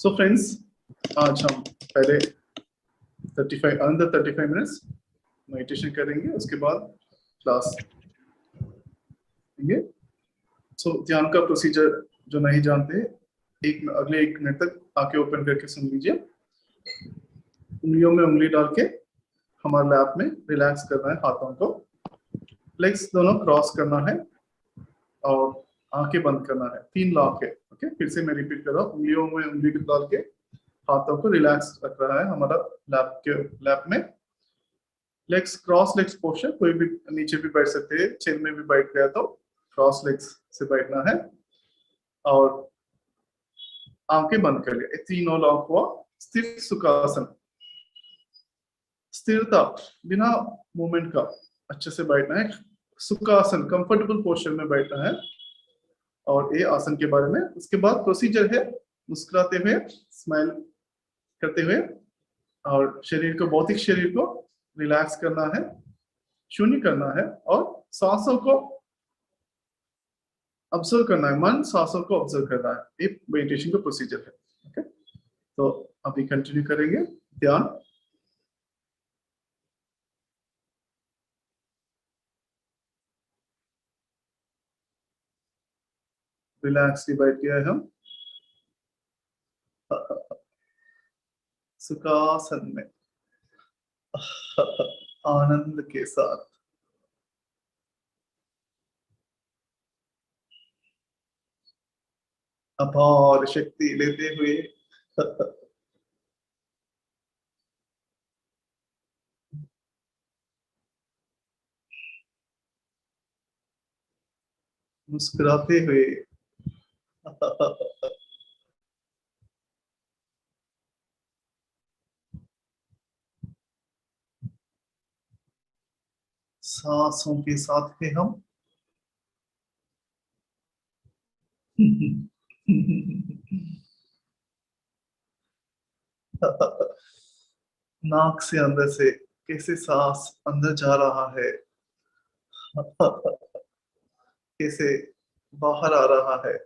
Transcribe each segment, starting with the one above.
So friends, आज हम पहले 35 मिनट्स मेडिटेशन करेंगे, उसके बाद क्लास लेंगे। सो ध्यान का प्रोसीजर जो नहीं जानते, अगले 1 मिनट तक आंखें ओपन करके सुन लीजिए। उंगलियों में उंगली डाल के हमारे लैप में रिलैक्स करना है, हाथों को लेग्स दोनों क्रॉस करना है और आंखें बंद करना है। 3 लॉक है। ओके, फिर से मैं रिपीट कर रहा हूँ। उंगलियों में उंगली डाल के हाथों को रिलैक्स रख रहा है हमारा लैप में। लेग्स क्रॉस लेग्स पोस्चर, कोई भी नीचे भी बैठ सकते हैं, चेयर में भी बैठ गया तो क्रॉस लेग्स से बैठना है और आंखें बंद कर लिया। 3 लॉक हुआ। स्थिर सुखासन, स्थिरता बिना मूवमेंट का अच्छे से बैठना है। सुखासन, कंफर्टेबल पोस्चर में बैठना है और ये आसन के बारे में। उसके बाद प्रोसीजर है मुस्कुराते हुए, स्माइल करते हुए और शरीर को, भौतिक शरीर को रिलैक्स करना है, शून्य करना है और सांसों को ऑब्जर्व करना है। मन सांसों को ऑब्जर्व करना है। ये मेडिटेशन का प्रोसीजर है। ओके, तो अभी कंटिन्यू करेंगे ध्यान। रिलैक्सली बैठ गया है हम सुखासन में आनंद के साथ। अपार शक्ति लेते हुए मुस्कुराते हुए सांसों के साथ हैं हम नाक से अंदर से कैसे सांस अंदर जा रहा है, कैसे बाहर आ रहा है।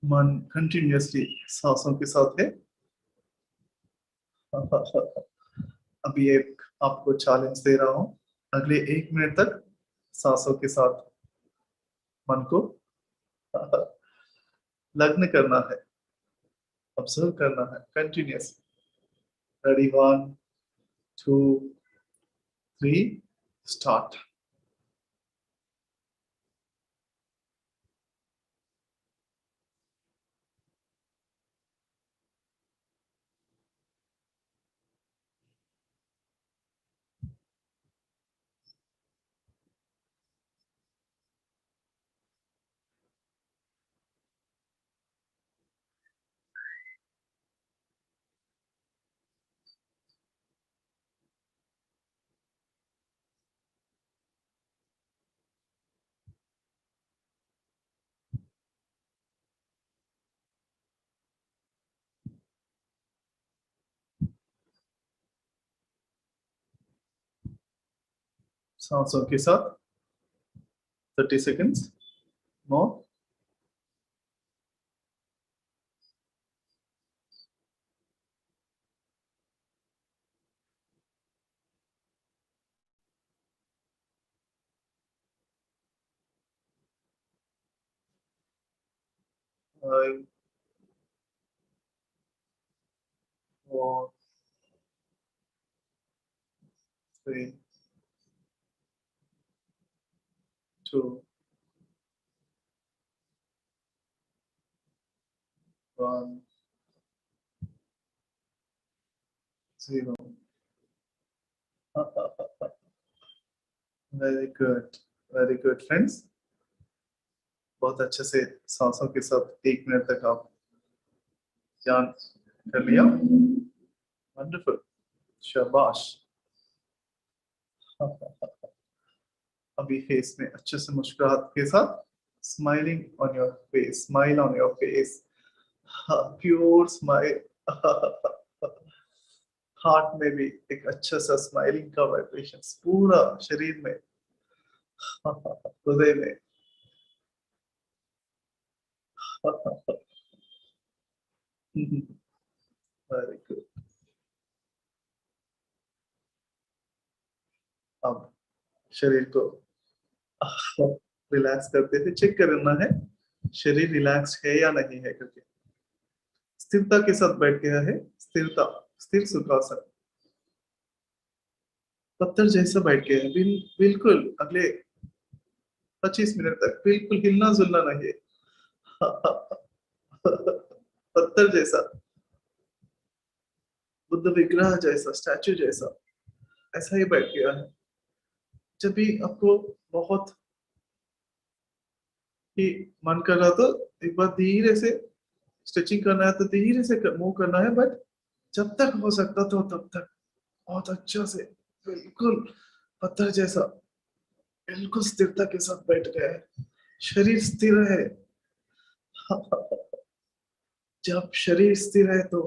मन कंटिन्यूअसली सांसों के साथ है। अभी एक आपको चैलेंज दे रहा हूं, अगले 1 मिनट तक सांसों के साथ मन को लग्न करना है, ऑब्जर्व करना है कंटिन्यूअस। Ready, 1 2 3 start. सांसों के साथ 30 सेकेंड्स मोर। Five, 4, 3, 2, 1, 0। Very good, very good friends. बहुत अच्छे से सांसों के साथ 1 मिनट तक आप ध्यान कर लिया। वंडरफुल, शाबाश। अभी फेस में अच्छे से मुस्कुराहट के साथ smiling on your face, smile on your face, pure smile. Heart में भी एक अच्छा सा स्माइलिंग का वाइब्रेशन पूरा शरीर में, हृदय में। Very good. अब शरीर को रिलैक्स करते थे, चेक करना है शरीर रिलैक्स है या नहीं है करके। स्थिरता के साथ बैठ गया है, स्थिरता, स्थिर सुखासन, पत्थर जैसा बैठ गया है, बिल्कुल अगले 25 मिनट तक बिल्कुल हिलना जुलना नहीं है। पत्थर जैसा, बुद्ध विग्रह जैसा, स्टैचू जैसा, ऐसा ही बैठ गया है। जब भी आपको बहुत ही मन कर रहा तो एक बार धीरे से स्ट्रेचिंग करना है तो धीरे से मूव करना है, बट जब तक हो सकता तो तब तक बहुत अच्छा से, बिल्कुल पत्थर जैसा, बिल्कुल स्थिरता के साथ बैठ गया है, शरीर स्थिर है। जब शरीर स्थिर है तो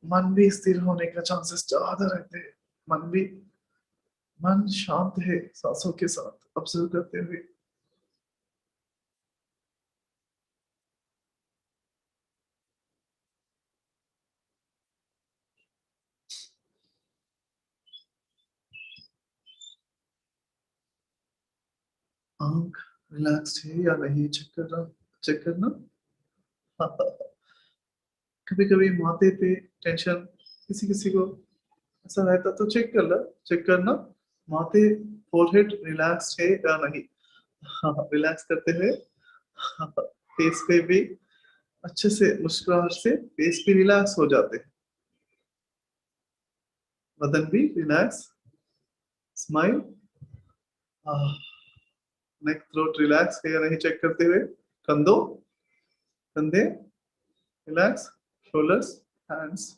मन भी स्थिर होने का चांसेस ज्यादा रहते हैं। मन भी, मन शांत है सांसों के साथ ऑब्जर्व करते हुए। आंख रिलैक्स है या नहीं चेक करना, चेक करना। कभी कभी माथे पे टेंशन, किसी किसी को ऐसा रहता तो चेक कर ला, चेक करना माथे, फोरहेड रिलैक्स है या नहीं। हाँ, रिलैक्स करते हुए फेस पे भी अच्छे से मुस्कुराहट से फेस भी रिलैक्स हो जाते हैं, बदन भी रिलैक्स, स्माइल। नेक थ्रोट रिलैक्स है या नहीं चेक करते हुए, कंधों, कंधे रिलैक्स, शोल्डर्स, हैंड्स।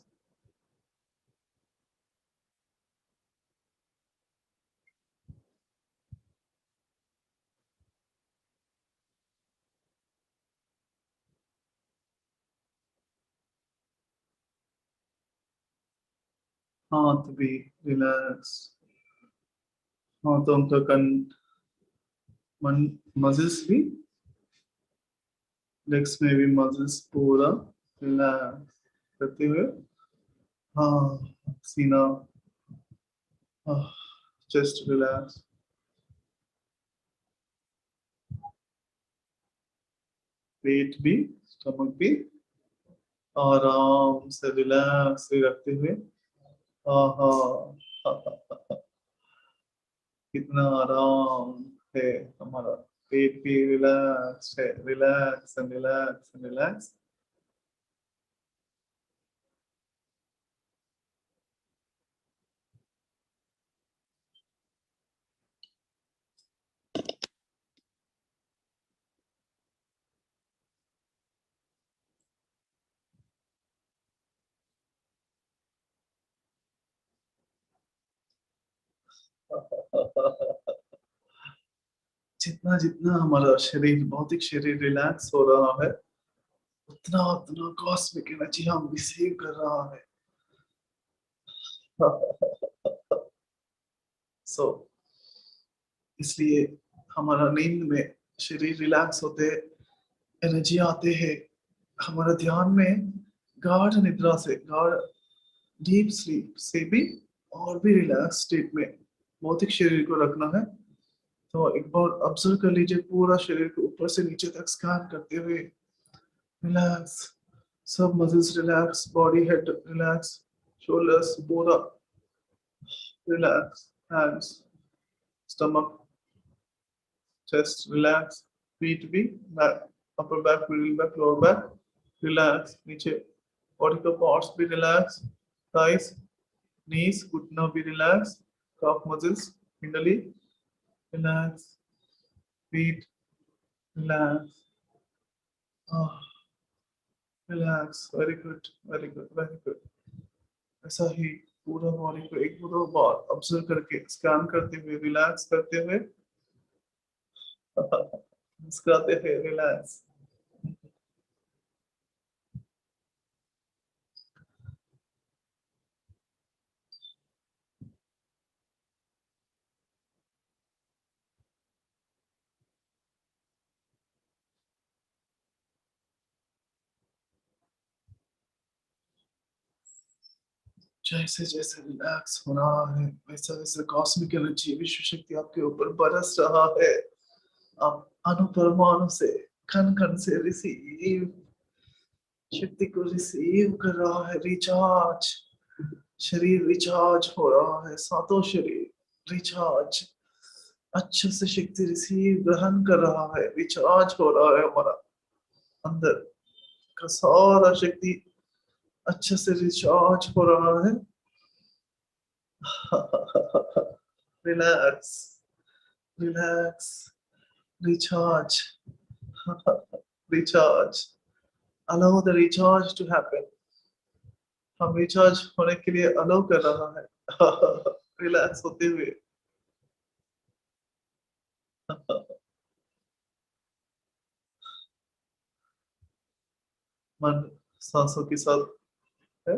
हाथ भी रिलैक्स, हाथों का कन, मन, मसल्स भी, लेग्स में भी मसल्स पूरा रिलैक्स करते हुए। हाँ, सीना, चेस्ट रिलैक्स, पेट भी, स्टमक भी आराम से रिलैक्स रखते हुए। हाँ हाँ, कितना आराम है हमारा, पेट भी रिलैक्स है, relax and relax and relax. जितना जितना हमारा शरीर, भौतिक शरीर रिलैक्स हो रहा है, उतना उतना कॉस्मिक एनर्जी हम रिसीव कर रहा है। सो इसलिए हमारा नींद में शरीर रिलैक्स होते, एनर्जी आते हैं, हमारा ध्यान में गाढ़ निद्रा से, गाढ़ डीप स्लीप से भी और भी रिलैक्स स्टेट में भौतिक शरीर को रखना है। तो एक बार ऑब्जर्व कर लीजिए पूरा शरीर को ऊपर से नीचे तक स्कैन करते हुए, रिलैक्स, सब muscles relax, body head relax, shoulders पूरा relax, hands, stomach, chest relax, feet भी, back, upper back, middle back, lower back relax, नीचे body का parts भी relax, thighs, knees, घुटना भी relax, calf muscles, finally relax, feet relax, ah, relax, very good, very good, very good। ऐसा ही पूरा body को एक दो बार ऑब्जर्व करके स्कैन करते हुए, रिलैक्स करते हुए, मुस्कुराते हैं, रिलैक्स। जैसे जैसे रिलैक्स हो रहा है, वैसा वैसा कॉस्मिक एनर्जी, विश्व शक्ति आपके ऊपर बरस रहा है। आप अणु परमाणु से, कण कण से रिसीव, शक्ति को रिसीव कर रहा है, रिचार्ज। शरीर रिचार्ज हो रहा है, सातों शरीर रिचार्ज, अच्छे से शक्ति रिसीव ग्रहण कर रहा है, रिचार्ज हो रहा है। हमारा अंदर का सारा शक्ति अच्छे से रिचार्ज हो रहा है। Relax, relax, recharge, recharge. Allow the recharge to happen. हम रिचार्ज होने के लिए अलाउ कर रहा है। रिलैक्स होते हुए। मन सांसों के साथ है,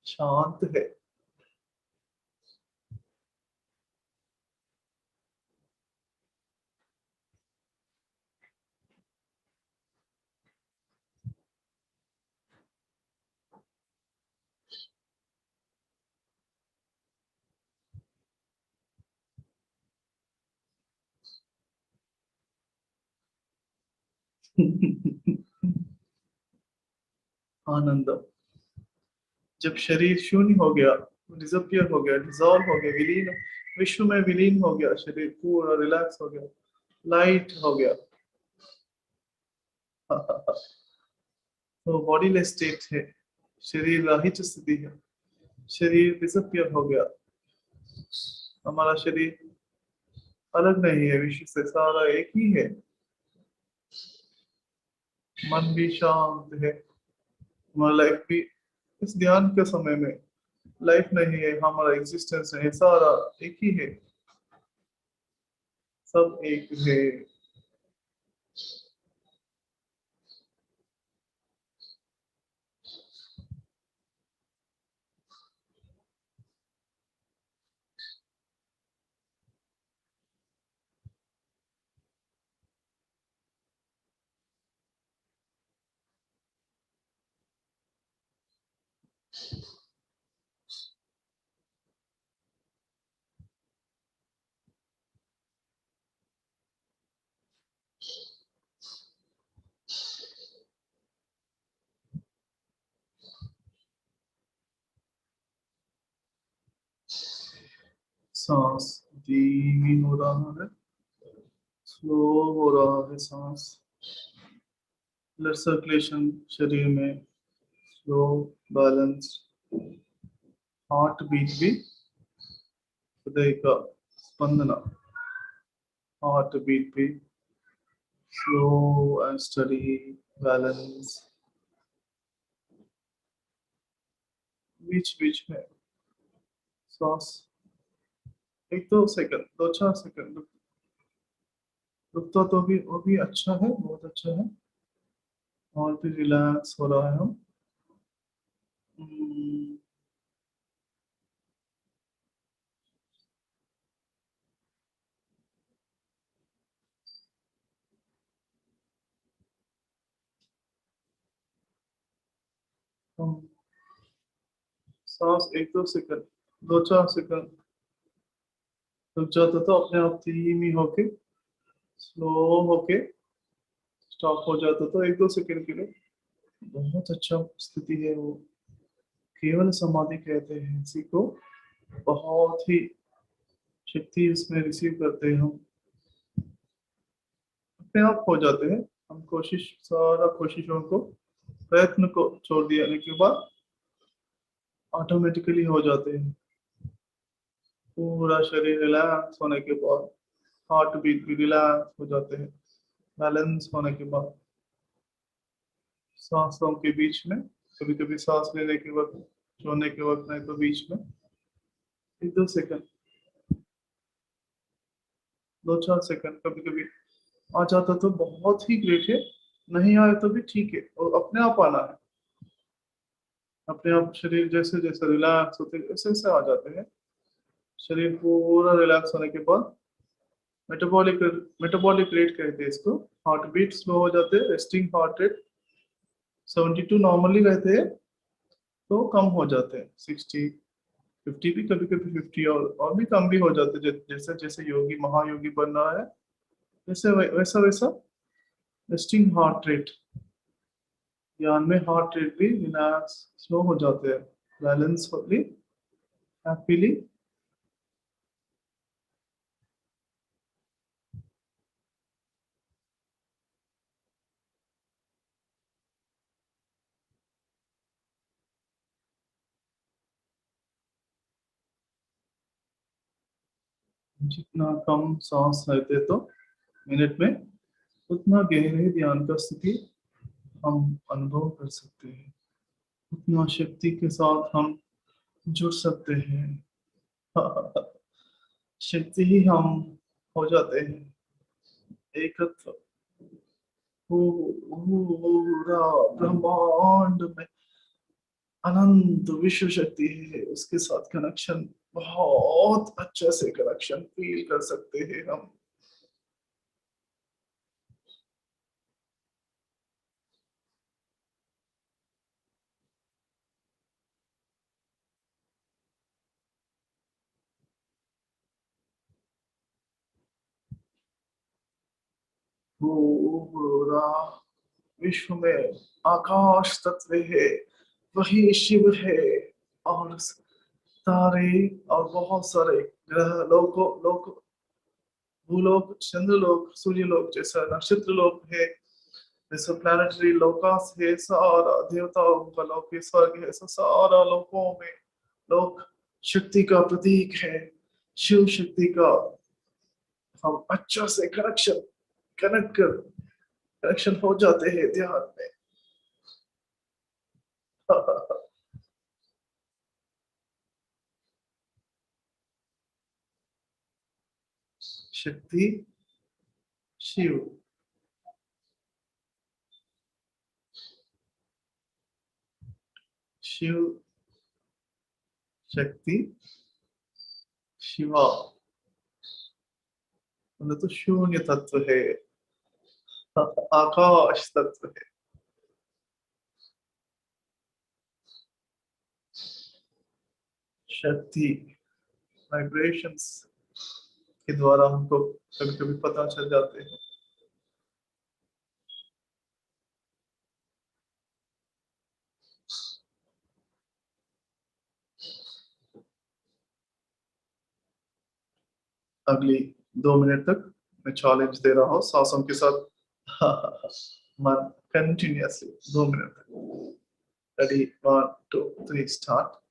शांत है। आनंद। जब शरीर शून्य हो गया, डिसअपियर हो गया, डिसॉल्व हो गया, विलीन, विश्व में विलीन हो गया, शरीर पूरा रिलैक्स हो गया, लाइट हो गया। तो बॉडीलेस स्टेट है, शरीर रहित स्थिति है, शरीर डिसअपियर हो गया। हमारा शरीर अलग नहीं है विश्व से, सारा एक ही है। मन भी शांत है, हमारा लाइफ भी इस ध्यान के समय में लाइफ नहीं है, हमारा एग्जिस्टेंस है, सारा एक ही है, सब एक है। सांस धीमी हो रहा है, स्लो हो रहा है सांस। ब्लड सर्कुलेशन शरीर में स्लो, बैलेंस। हार्ट बीट भी, हृदय का स्पंदना, हार्ट बीट भी स्लो एंड स्टडी, बैलेंस। बीच बीच में सांस एक दो सेकंड, दो चार सेकंड रुकता तो भी वो भी अच्छा है, बहुत अच्छा है। और भी रिलैक्स हो रहा है हम। हम्म, हम सांस एक दो सेकंड, दो चार सेकंड रुक जाता तो अपने आप धीमी होके, स्लो होके स्टॉप हो जाता, तो एक दो सेकंड के लिए। बहुत अच्छा स्थिति है वो, केवल समाधि कहते हैं इसी को। बहुत ही शक्ति उसमें रिसीव करते हैं हम, अपने आप हो जाते हैं। हम कोशिश, सारा कोशिशों को, प्रयत्न को छोड़ दिया के बाद ऑटोमेटिकली हो जाते हैं। पूरा शरीर रिलैक्स होने के बाद, हार्ट बीट भी रिलैक्स हो जाते हैं, बैलेंस होने के बाद। सांसों के बीच में कभी कभी सांस लेने के वक्त, छोड़ने के वक्त, नहीं तो बीच में एक दो सेकंड, दो चार सेकंड कभी कभी आ जाता तो बहुत ही ग्रेट है, नहीं आए तो भी ठीक है, और अपने आप आना है। अपने आप शरीर जैसे जैसे रिलैक्स होते वैसे वैसे आ जाते हैं। शरीर पूरा रिलैक्स होने के बाद मेटाबॉलिक मेटाबॉलिक रेट कहते हैं इसको। हार्ट बीट स्लो हो जाते हैं, रेस्टिंग हार्ट रेट 72 नॉर्मली रहते हैं, तो कम हो जाते हैं 60, 50 भी, कभी कभी 50 और भी कम भी हो जाते हैं। जैसे जैसे योगी महायोगी बन रहा है, वैसे वैसा वैसा रेस्टिंग हार्ट रेट, ध्यान में हार्ट रेट भी रिलैक्स स्लो हो जाते हैं, बैलेंस होली हैप्पीली। जितना कम सांस लेते तो मिनट में, उतना गहरे ध्यान का स्थिति हम अनुभव कर सकते हैं, उतना शक्ति के साथ हम जुड़ सकते हैं। शक्ति ही हम हो जाते हैं एकत्व। पूरा ब्रह्मांड में अनंत विश्व शक्ति है, उसके साथ कनेक्शन, बहुत अच्छे से कनेक्शन फील कर सकते हैं हम। पूरा विश्व में आकाश तत्व है, वही शिव है, और तारे और बहुत सारे ग्रह, लोक, भूलोक, चंद्रलोक, सूर्यलोक जैसा नक्षत्र लोक है, जैसे प्लानिटरी लोकास है, सारा देवताओं का लोक है, स्वर्ग है, ऐसा सारा लोकों में लोक शक्ति का प्रतीक है, शिव शक्ति का। हम अच्छा से कनेक्ट कर कनेक्शन हो जाते हैं ध्यान में। शक्ति शिव, शिव शक्ति शिवा, मतलब तो शून्य तत्व है, आकाश तत्व है। शक्ति वाइब्रेशंस के द्वारा हमको कभी कभी पता चल जाते हैं। अगली 2 मिनट तक मैं चैलेंज दे रहा हूँ सांसों के साथ। मन कंटिन्यूअसली 2 मिनट तक। Ready, 1 2 3 start.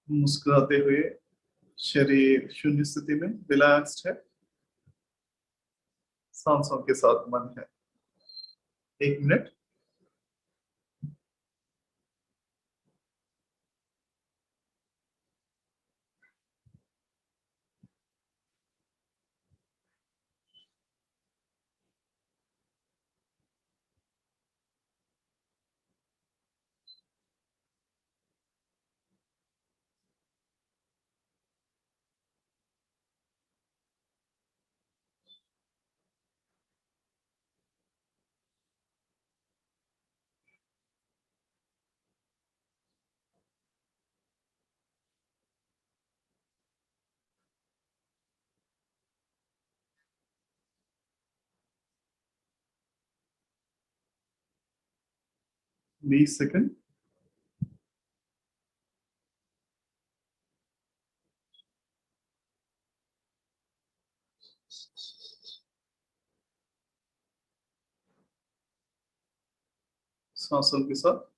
मुस्कुराते हुए, शरीर शून्य स्थिति में रिलैक्स्ड है, सांसों के साथ मन है। 1 मिनट। 20 सेकंड। सांसों के साथ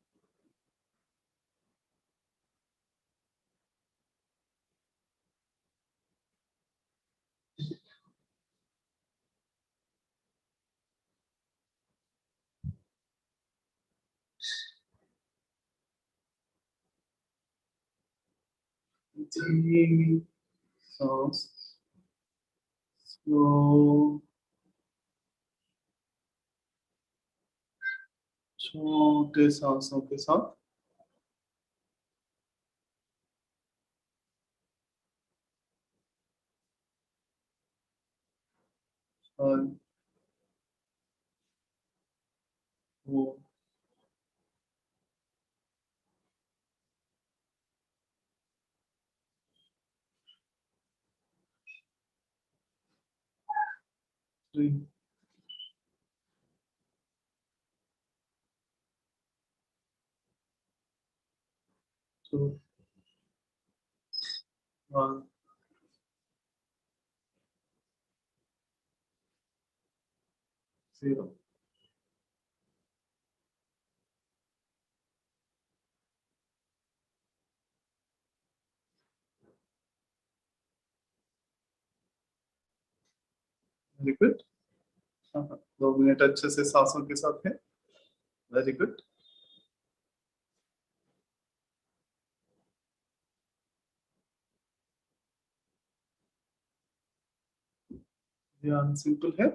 धीमी सांस, स्लो, छोटे सांसों के साथ और वो three, two, one, zero. Very good. 2 minute अच्छे से सांसों के साथ है। Very good. ध्यान सिंपल है,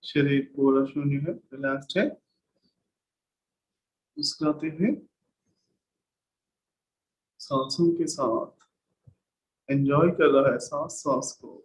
शरीर पूरा शून्य है, रिलैक्स्ड है, मुस्कुराते हुए सांसों के साथ एंजॉय कर रहा है सांस सांस को।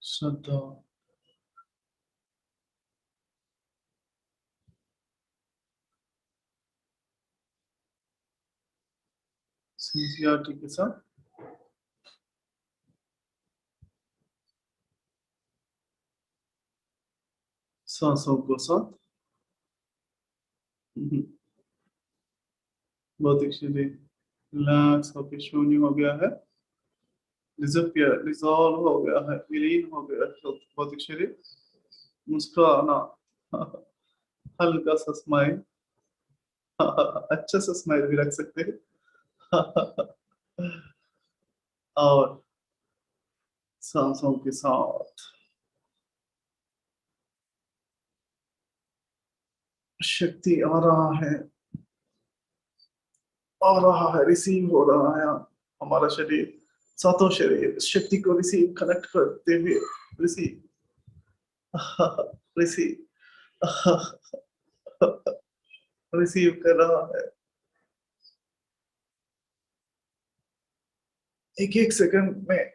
श्रद्धा, सिंसियरिटी के साथ सांसों को साथ भौतिक शरीर रिलैक्स होकर शून्य हो गया है, डिसअपियर डिसॉल्व हो गया है, विलीन हो गया है भौतिक शरीर। मुस्कुराना, हल्का सा स्माइल, अच्छा सा स्माइल भी रख सकते हैं। और सांसों के साथ शक्ति आ रहा है, रिसीव हो रहा है। हमारा शरीर, सातों शरीर इस शक्ति को रिसीव, कनेक्ट करते हुए रिसीव, रिसीव, रिसीव कर रहा है। एक एक सेकंड में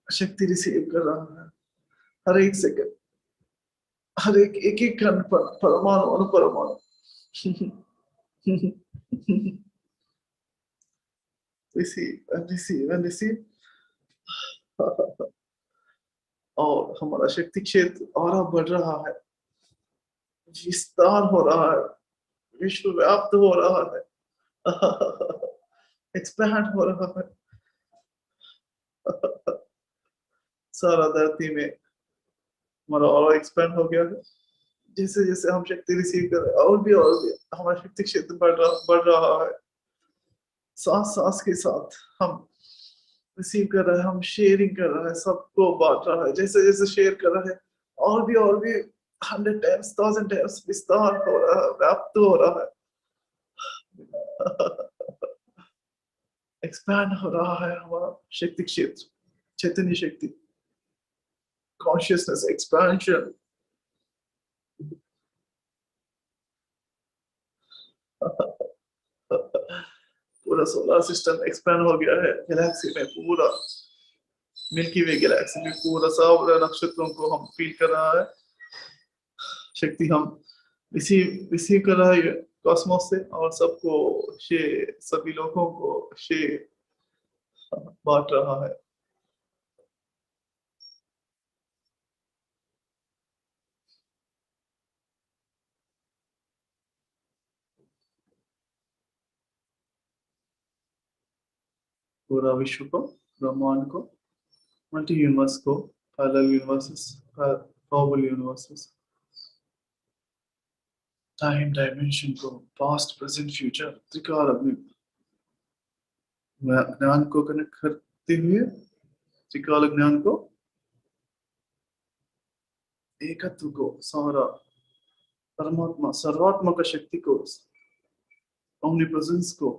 शक्ति रिसीव कर रहा है। हर एक सेकंड, हर एक एक कण पर, परमाणु अनुपरमाणु। Receive and receive and receive. और हमारा शक्ति क्षेत्र और बढ़ रहा है, विस्तार हो रहा है, विश्व व्याप्त हो रहा है, एक्सपैंड हो रहा है। सारा धरती में हमारा और एक्सपैंड हो गया है। जैसे जैसे हम शक्ति रिसीव कर रहे हैं, और भी हमारा शक्ति क्षेत्र बढ़ रहा है। सांस सांस के साथ हम रिसीव कर रहे हैं, हम शेयरिंग कर रहे हैं, सबको बांट रहा है। जैसे जैसे शेयर कर रहे हैं, और भी 100 टाइम्स 1000 टाइम्स विस्तार हो रहा है, व्याप्त हो रहा है। एक्सपैंड हो रहा है हमारा शक्ति क्षेत्र, चैतन्य शक्ति, कॉन्शियसनेस एक्सपेंशन। पूरा सोलर सिस्टम एक्सपैंड हो गया है, गैलेक्सी में पूरा, मिल्की वे गैलेक्सी में पूरा सारे नक्षत्रों को हम फील कर रहा है। शक्ति हम रिसीव रिसीव कर रहा है कॉस्मोस से, और सबको शेयर, सभी लोगों को शेयर बांट रहा है। पूरा विश्व को, ब्रह्मांड को, मल्टी यूनिवर्स को, parallel universes, probable universes, time dimension को, पास्ट प्रेजेंट फ्यूचर, त्रिकाल अग्नि ज्ञान को कनेक्ट करते हुए, त्रिकाल ज्ञान को, एकत्व को, सारा परमात्मा सर्वात्मक शक्ति को, ओमनी प्रेजेंस को,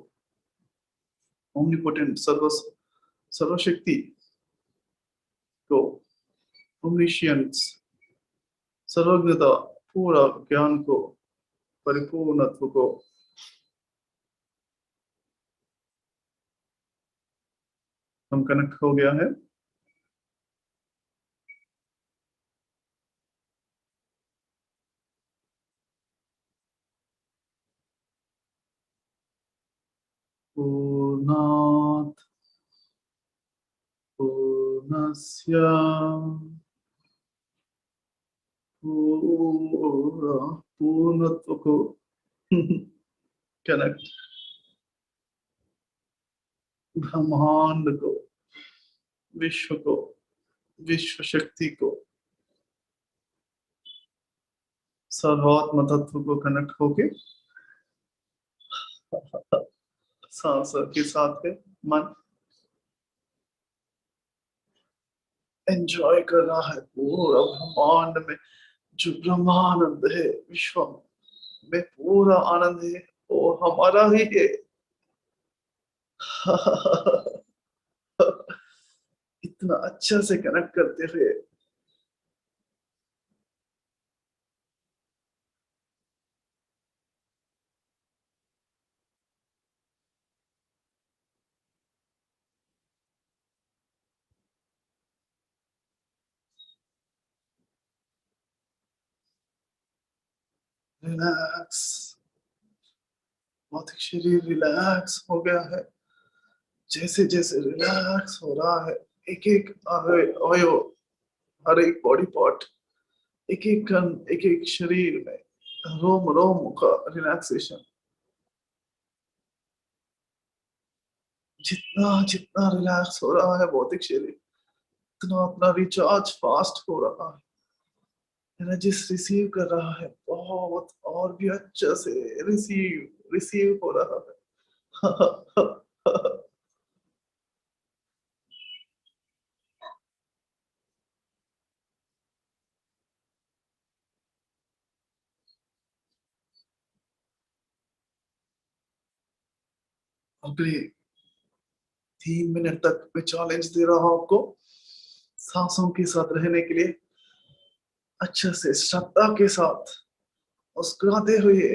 ओमनीपोटेंट सर्वशक्ति को, ओमनिशियंस सर्वज्ञता, पूरा ज्ञान को, परिपूर्णत्व को हम कनेक्ट हो गया है। पूर्णात् पूर्णस्य पूरा पूर्णत्व को कनेक्ट, ब्रह्मांड को, विश्व को, विश्व शक्ति को, सर्वात्म तत्व को कनेक्ट होके सांस के साथ है मन एंजॉय कर रहा है पूरा ब्रह्मांड में। जो ब्रह्मानंद है विश्व में, पूरा आनंद है वो हमारा ही है। इतना अच्छा से कनेक्ट करते हुए रिलैक्स, भौतिक शरीर रिलैक्स हो गया है। जैसे जैसे रिलैक्स हो रहा है, एक एक अवयव, हर एक बॉडी पार्ट, एक एक कण, एक एक शरीर में, रोम रोम का रिलैक्सेशन। जितना जितना रिलैक्स हो रहा है भौतिक शरीर, उतना अपना रिचार्ज फास्ट हो रहा है, एनर्जीज रिसीव कर रहा है बहुत, और भी अच्छा से रिसीव रिसीव हो रहा है। अगले 3 मिनट तक मैं चैलेंज दे रहा हूं आपको, सांसों के साथ रहने के लिए, अच्छे से श्रद्धा के साथ मुस्कुराते हुए,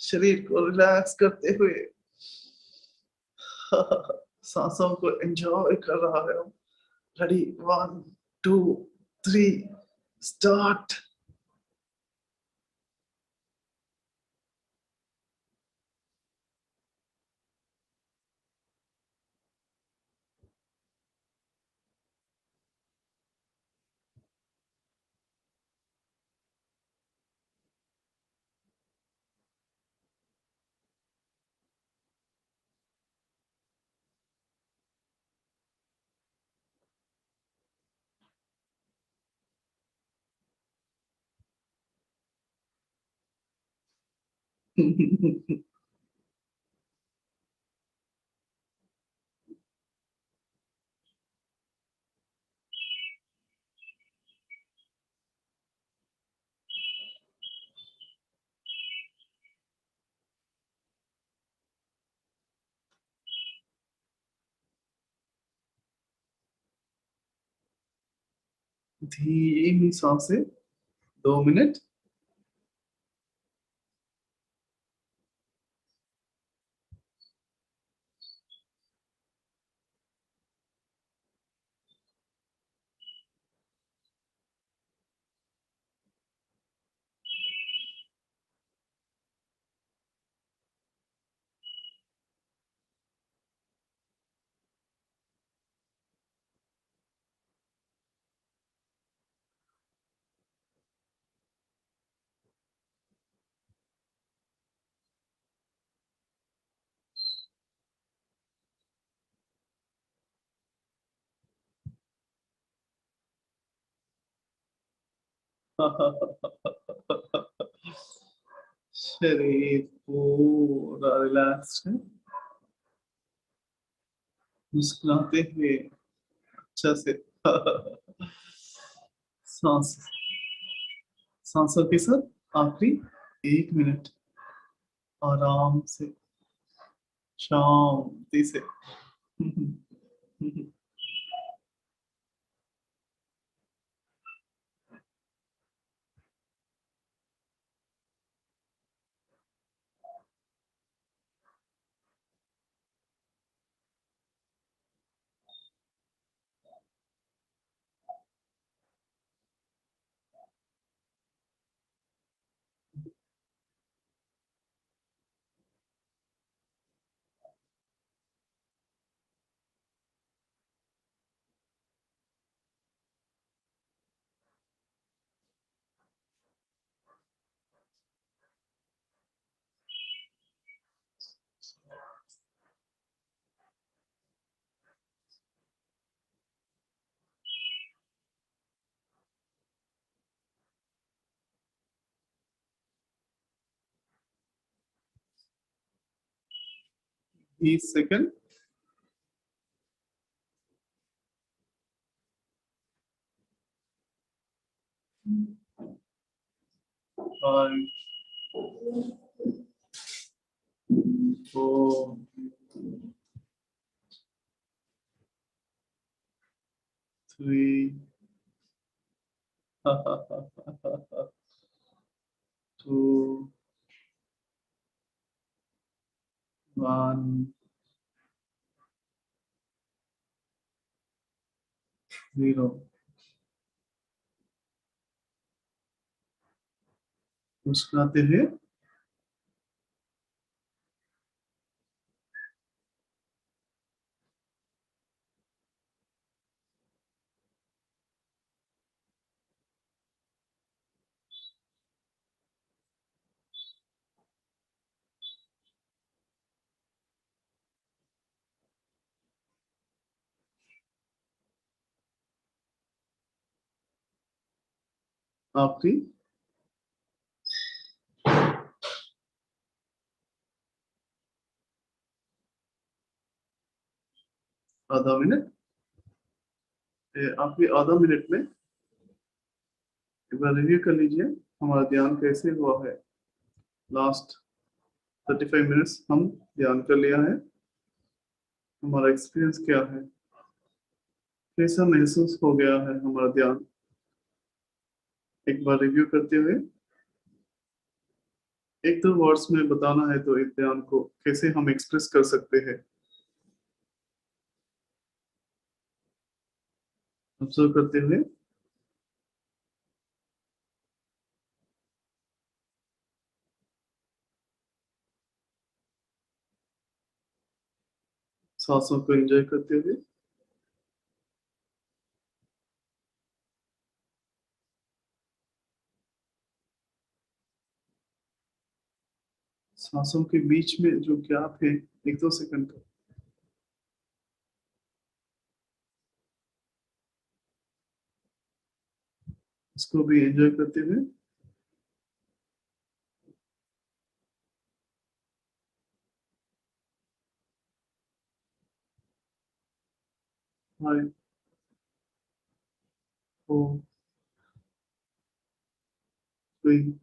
शरीर को रिलैक्स करते हुए, सांसों को एंजॉय कर रहा है। Ready, 1 2 3 start. धीमी सांसें, 2 मिनट। शरीर पूरा रिलैक्स है, मुस्कुराते हुए अच्छा से। सांस, सांसों के साथ आखिरी 1 मिनट आराम से, शांति से। बीस second. Five, four, three, two, 1, 0। मुस्कुराते हुए आखिरी आधा मिनट। आखिरी आधा मिनट में एक बार रिव्यू कर लीजिए हमारा ध्यान कैसे हुआ है। लास्ट 35 मिनट्स हम ध्यान कर लिया है, हमारा एक्सपीरियंस क्या है, कैसा महसूस हो गया है हमारा ध्यान। एक बार रिव्यू करते हुए एक दो वर्ड्स में बताना है तो इस ध्यान को कैसे हम एक्सप्रेस कर सकते हैं। ऑब्जर्व करते हुए सांसों को एंजॉय करते हुए सांसों के बीच में जो गैप है 1-2 सेकंड का, उसको भी एंजॉय करते हुए 4 3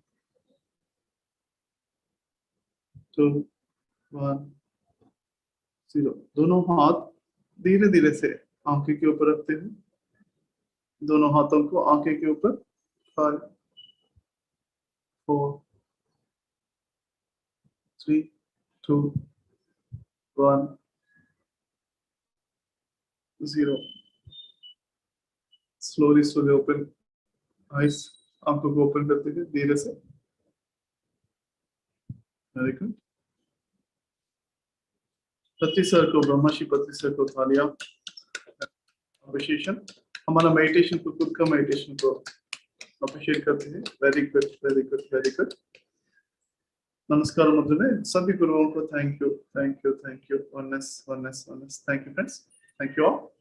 2 1 0। दोनों हाथ धीरे धीरे से आंखें के ऊपर रखते हुए, दोनों हाथों को आंखें के ऊपर 5 4 3 2 1 0। स्लोली स्लोली ओपन आइज, आंखों को ओपन करते हुए धीरे से। Very good. पति सर को, ब्रह्मश्री पति सर को थालियां अप्रिशिएशन। हमारा मेडिटेशन को, खुद का मेडिटेशन को अप्रिशिएट करते हैं। Very good, very good, very good. नमस्कार मुद्रा में सभी गुरुओं को thank you, thank you, thank you. Oneness, oneness, oneness. Thank you friends, thank you all.